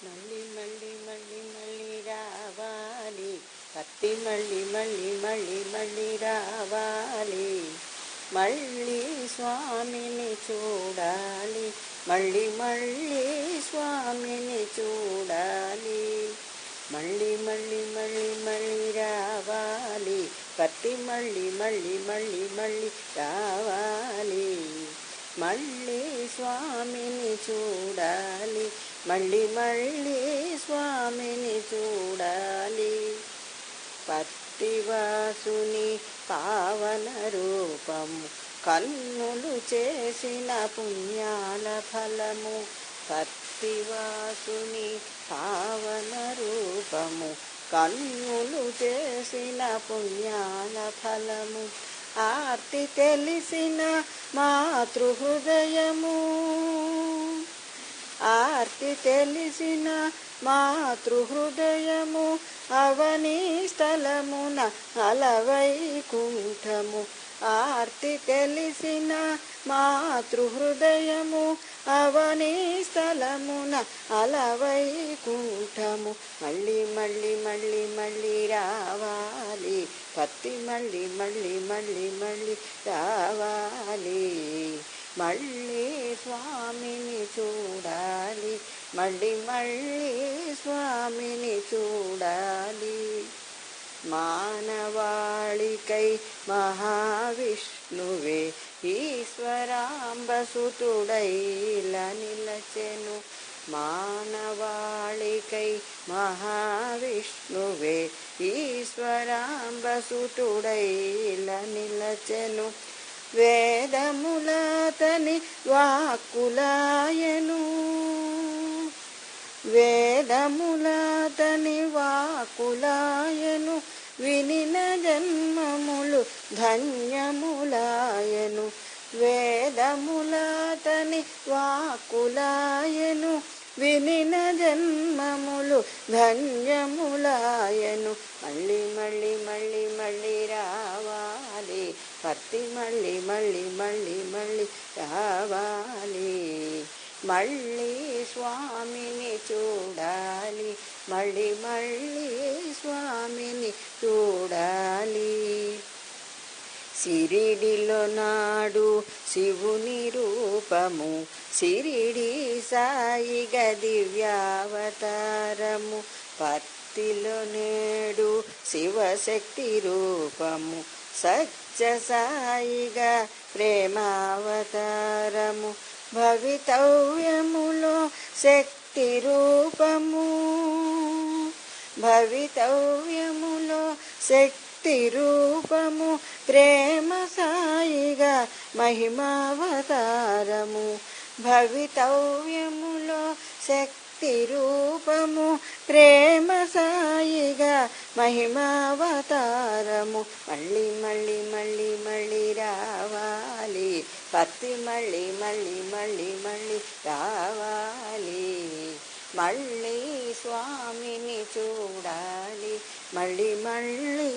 మళ్ళీ మళ్ళీ మళ్ళీ మళ్ళీ రావాలి, కత్తి మళ్ళీ మళ్ళీ మళ్ళీ మళ్ళీ రావాలి. మళ్ళీ స్వామిని చూడాలి, మళ్ళీ మళ్ళీ స్వామిని చూడాలి. మళ్ళీ మళ్ళీ మళ్ళీ మళ్ళీ రావాలి, కత్తి మళ్ళీ మళ్ళీ మళ్ళీ మళ్ళీ రావాలి. మళ్ళీ స్వామిని చూడాలి, మళ్ళీ మళ్ళీ స్వామిని చూడాలి. పత్తివాసుని పావన రూపము, కన్నులు చేసిన పుణ్యాల ఫలము. పత్తివాసుని పావన రూపము, కన్నులు చేసిన పుణ్యాల ఫలము. ఆర్తి తెలిసిన మాతృహృదయము, ఆర్తి తెలిసిన మాతృహృదయము. అవని స్థలమున అలవైకుంఠము. ఆర్తి తెలిసిన మాతృహృదయము, అవని స్థలమున అలవైకుంఠము. మళ్ళీ మళ్ళీ మళ్ళీ మళ్ళీ రావాలి, కత్తి మళ్ళీ మళ్ళీ మళ్ళీ మళ్ళీ రావాలి. మళ్ళీ స్వామిని చూడాలి, మళ్ళీ మళ్ళీ స్వామిని చూడాలి. మానవాళికై మహావిష్ణువే ఈశ్వరాంబసుతుడైలా నిలచెను. మానవాళికై మహావిష్ణువే ఈశ్వరాంబసుతుడైలా నిలచెను. వేదములతని వాక్కులాయను, వేదములతని వాక్కులాయను. వినిన జన్మములు ధన్యములాయను. వేదములతని వాక్కులాయను, వినిన జన్మములు ధన్యములాయను. మళ్ళీ మళ్ళీ మళ్ళీ మళ్ళీ రావాలి, కత్తి మళ్ళీ మళ్ళీ మళ్ళీ మళ్ళీ రావాలి. మళ్ళీ స్వామిని చూడాలి, మళ్ళీ మళ్ళీ స్వామిని చూడాలి. సిరిడిలో నాడు శివుని రూపము, సిరిడి సాయిగా దివ్యావతారము. పత్తిలో నేడు శివశక్తి రూపము, సత్య సాయిగా ప్రేమావతారము. భవితవ్యములో శక్తి రూపము, భవితవ్యములో శక్తి రూపము. ప్రేమ సాయిగా మహిమావతారము. భవితవ్యములో శక్తి రూపము, ప్రేమ సాయిగా మహిమావతారము. మళ్ళీ మళ్ళీ మళ్ళీ మళ్ళీ రావాలి, కత్తి మళ్ళీ మళ్ళీ మళ్ళీ మళ్ళీ రావాలి. మళ్ళీ స్వామిని చూడాలి, మళ్ళీ మళ్ళీ